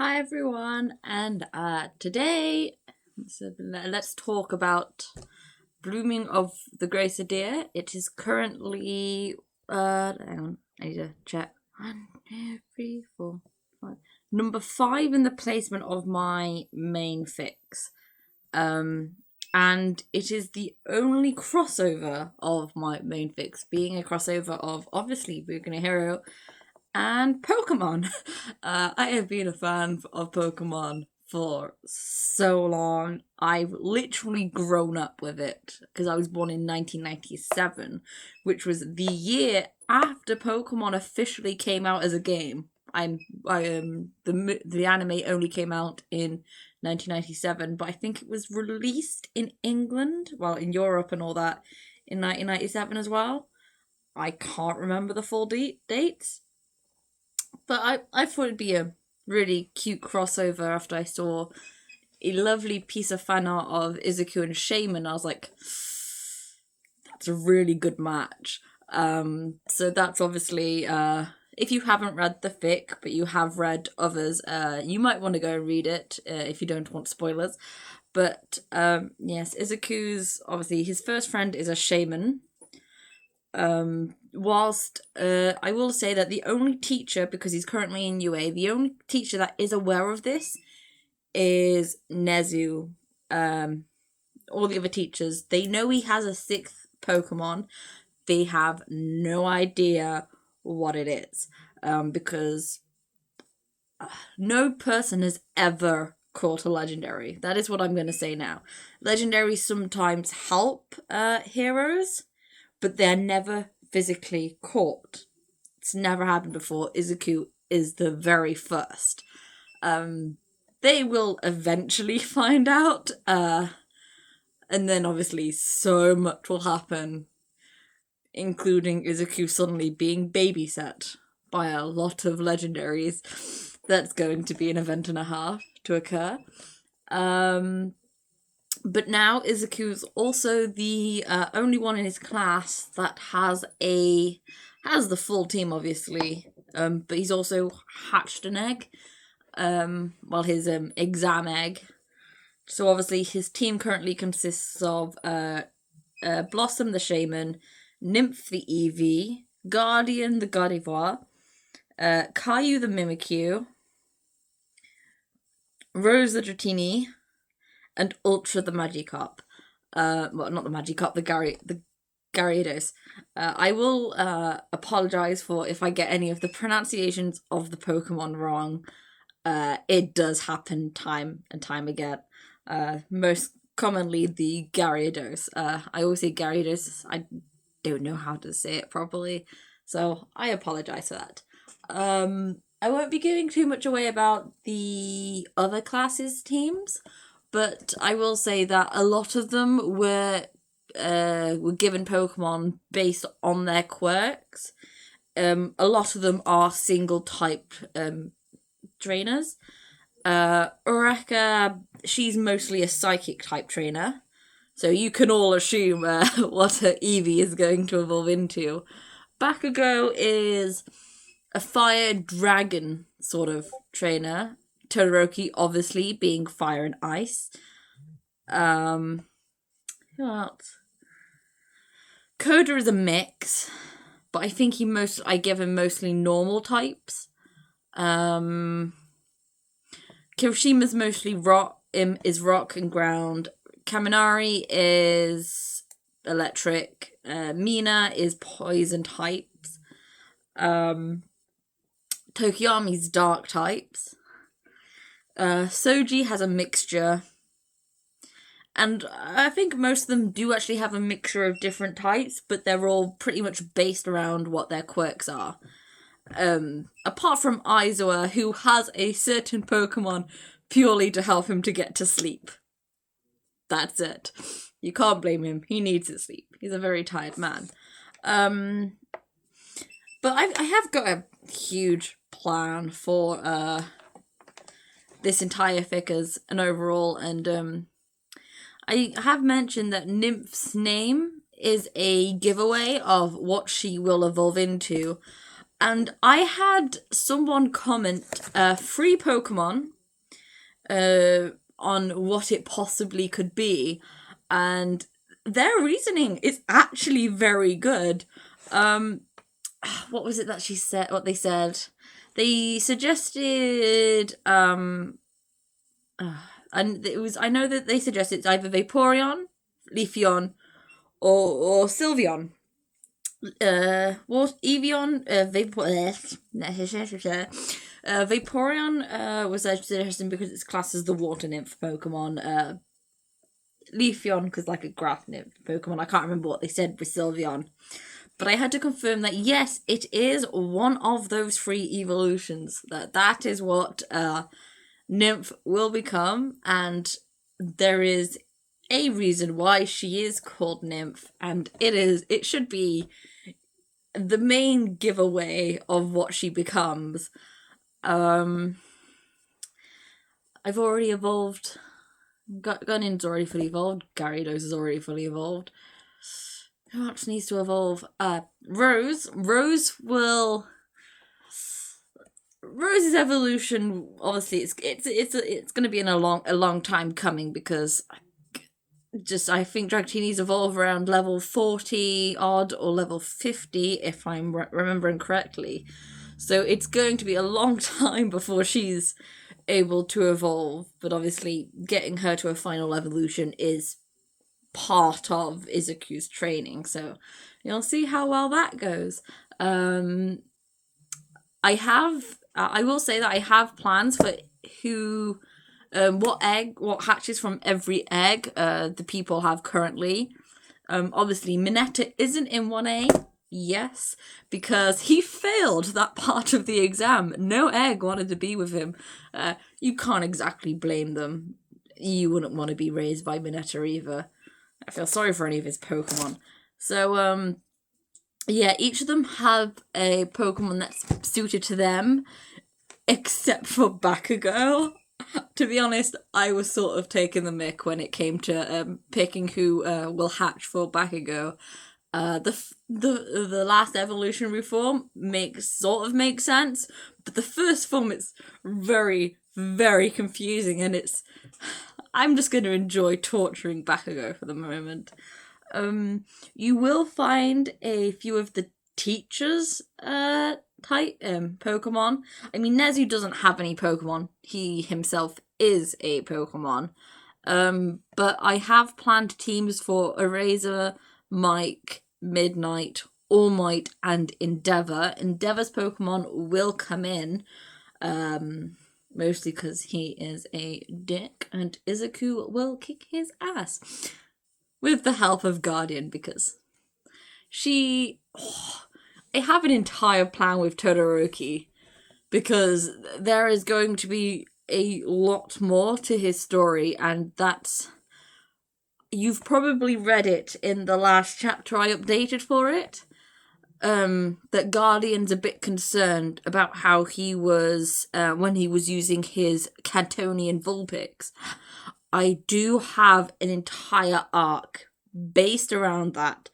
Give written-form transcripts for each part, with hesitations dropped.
Hi everyone, and today let's talk about blooming of the Gracidea. It is currently hang on, I need to check. 1, 2, 3, 4, 5. Number 5 in the placement of my main fix. And it is the only crossover of my main fix, being a crossover of obviously Boku No Hero and Pokemon. I have been a fan of Pokemon for so long. I've literally grown up with it because I was born in 1997, which was the year after Pokemon officially came out as a game. The anime only came out in 1997, but I think it was released in England, well, in Europe and all that, in 1997 as well. I can't remember the full dates, but I thought it'd be a really cute crossover after I saw a lovely piece of fan art of Izuku and Shaman. I was like, that's a really good match. So that's obviously if you haven't read the fic, but you have read others, you might want to go and read it if you don't want spoilers. But yes, Izuku's obviously his first friend is a shaman. Whilst I will say that the only teacher, because he's currently in UA, the only teacher that is aware of this is Nezu. All the other teachers, they know he has a 6th Pokemon. They have no idea what it is. Because no person has ever caught a legendary. That is what I'm going to say now. Legendaries sometimes help heroes, but they're never physically caught. It's never happened before. Izuku is the very first. They will eventually find out, and then obviously so much will happen, including Izuku suddenly being babysat by a lot of legendaries. That's going to be an event and a half to occur. But now Izuku's also the only one in his class that has the full team, obviously. But he's also hatched an egg. His exam egg. So obviously his team currently consists of Blossom the Shaman, Nymph the Eevee, Guardian the Gardevoir, Caillou the Mimikyu, Rose the Dratini, and Ultra the Magikarp. Well, not the Magikarp, the Gyarados. I will apologize for if I get any of the pronunciations of the Pokemon wrong. It does happen time and time again. Most commonly the Gyarados. I always say Gyarados. I don't know how to say it properly, so I apologize for that. I won't be giving too much away about the other classes' teams, but I will say that a lot of them were given Pokemon based on their quirks. A lot of them are single type trainers. Ureka, she's mostly a psychic type trainer, so you can all assume what her Eevee is going to evolve into. Bakugo is a fire dragon sort of trainer. Todoroki obviously being fire and ice. Who else? Koda is a mix, but I think I give him mostly normal types. Kirishima's mostly rock and ground. Kaminari is electric. Mina is poison types. Tokiyami's dark types. Soji has a mixture. And I think most of them do actually have a mixture of different types, but they're all pretty much based around what their quirks are. Apart from Aizawa, who has a certain Pokemon purely to help him to get to sleep. That's it. You can't blame him. He needs his sleep. He's a very tired man. But I have got a huge plan for this entire fic as an overall, and I have mentioned that Nymph's name is a giveaway of what she will evolve into. And I had someone comment free Pokemon on what it possibly could be, and their reasoning is actually very good. What was it that she said? What they said? They suggested and it was, I know that they suggested it's either Vaporeon, Leafeon, or Sylveon. What Evian? Vaporeon was interesting because it's classed as the water nymph Pokemon. Leafeon because like a grass nymph Pokemon. I can't remember what they said with Sylveon, but I had to confirm that yes, it is one of those 3 evolutions. That is what Nymph will become, and there is a reason why she is called Nymph, and it should be the main giveaway of what she becomes. I've already evolved. Gunnin's already fully evolved. Gyarados is already fully evolved. Who else needs to evolve? Rose. Rose's evolution, obviously, it's going to be in a long time coming because I think Dragonies evolve around level 40 odd or level 50 if I'm remembering correctly. So it's going to be a long time before she's able to evolve, but obviously getting her to a final evolution is part of Izuku's training, so you'll see how well that goes. I will say that I have plans for what hatches from every egg the people have currently. Obviously Mineta isn't in 1A, yes, because he failed that part of the exam. No egg wanted to be with him. You can't exactly blame them. You wouldn't want to be raised by Mineta either. I feel sorry for any of his Pokemon. So, yeah, each of them have a Pokemon that's suited to them, except for Bakugo. To be honest, I was sort of taking the mick when it came to picking who will hatch for Bakugo. The last evolutionary form makes sense, but the first form is very, very confusing, and I'm just going to enjoy torturing Bakugo for the moment. You will find a few of the teachers type Pokemon. I mean, Nezu doesn't have any Pokemon. He himself is a Pokemon. But I have planned teams for Eraser, Mike, Midnight, All Might, and Endeavor. Endeavor's Pokemon will come in, mostly because he is a dick, and Izuku will kick his ass. With the help of Guardian, because I have an entire plan with Todoroki, because there is going to be a lot more to his story, and you've probably read it in the last chapter I updated for it, that Guardian's a bit concerned about how he was, when he was using his Cantonian Vulpix. I do have an entire arc based around that,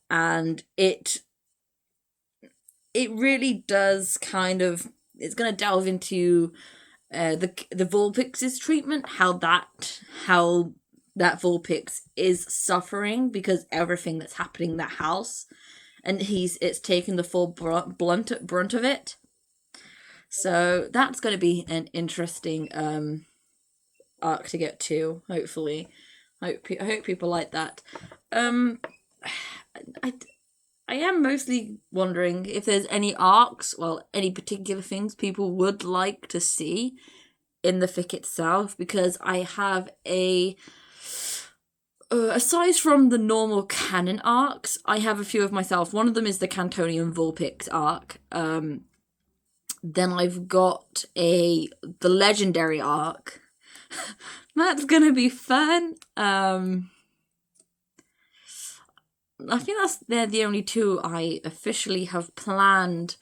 and it really does it's going to delve into the Vulpix's treatment, how that Vulpix is suffering because everything that's happening in that house, and it's taking the full brunt of it. So that's going to be an interesting arc to get to, hopefully. I hope people like that. I am mostly wondering if there's any arcs, any particular things people would like to see in the fic itself, because I have aside from the normal canon arcs, I have a few of myself. One of them is the Cantonian Vulpix arc. Then I've got the legendary arc. That's gonna be fun. I think they're the only two I officially have planned,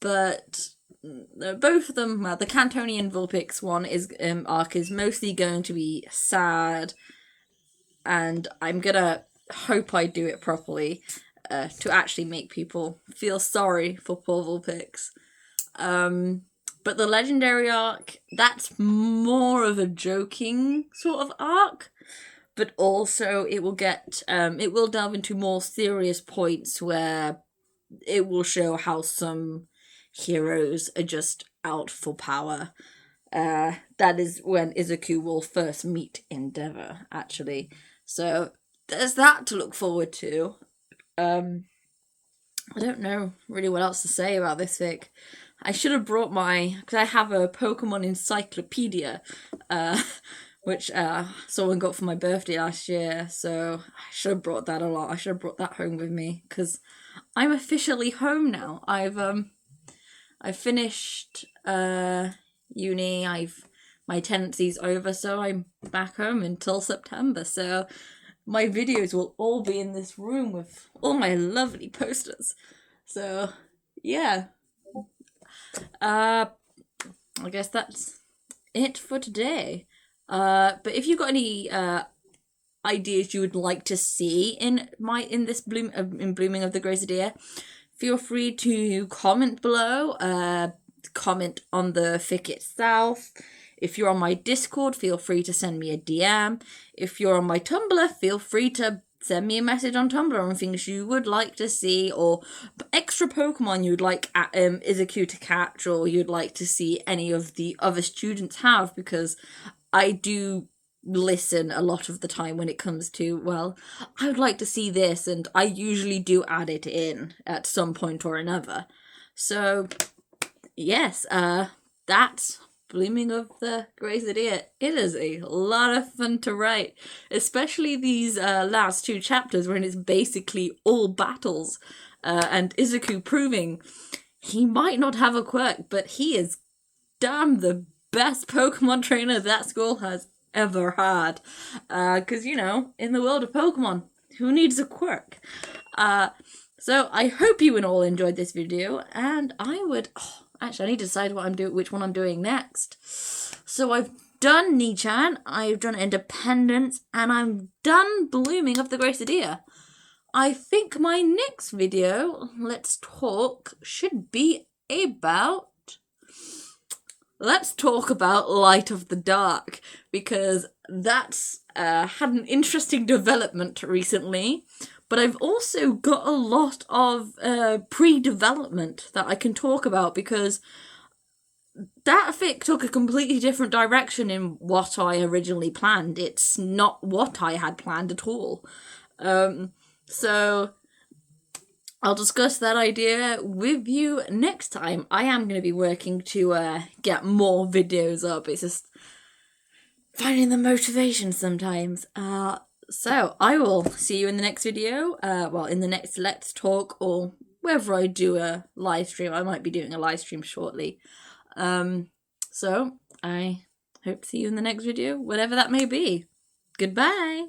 but both of them, the Cantonian Vulpix one arc is mostly going to be sad, and I'm gonna hope I do it properly. to actually make people feel sorry for poor Vulpix. But the legendary arc, that's more of a joking sort of arc, but also it will delve into more serious points where it will show how some heroes are just out for power. That is when Izuku will first meet Endeavor, actually. So there's that to look forward to. I don't know really what else to say about this fic. I should have brought because I have a Pokemon encyclopedia, which someone got for my birthday last year, so I should have brought that along. I should have brought that home with me, because I'm officially home now. I've finished uni, my tenancy's over, so I'm back home until September, so my videos will all be in this room with all my lovely posters. So, yeah. I guess that's it for today. But if you've got any ideas you would like to see in this blooming of the Gracidea, feel free to comment below. Comment on the fic itself. If you're on my Discord, feel free to send me a DM. If you're on my Tumblr, feel free to send me a message on Tumblr on things you would like to see, or extra Pokemon you'd like Izuku to catch, or you'd like to see any of the other students have, because I do listen a lot of the time when it comes to, well, I would like to see this, and I usually do add it in at some point or another. So, yes, that's Blooming of the Gracidea. It is a lot of fun to write, especially these last two chapters when it's basically all battles, and Izuku proving he might not have a quirk, but he is damn the best Pokemon trainer that school has ever had. Because, you know, in the world of Pokemon, who needs a quirk? So I hope you all enjoyed this video, and I would... actually, I need to decide which one I'm doing next. So I've done Nichan, I've done Independence, and I'm done Blooming of the Gracidea. I think my next video, Let's Talk, should be about... Let's talk about Light of the Dark, because that's had an interesting development recently. But I've also got a lot of pre-development that I can talk about, because that fic took a completely different direction in what I originally planned. It's not what I had planned at all. So I'll discuss that idea with you next time. I am going to be working to get more videos up. It's just finding the motivation sometimes. So, I will see you in the next video, in the next Let's Talk, or wherever I do a live stream. I might be doing a live stream shortly. So, I hope to see you in the next video, whatever that may be. Goodbye!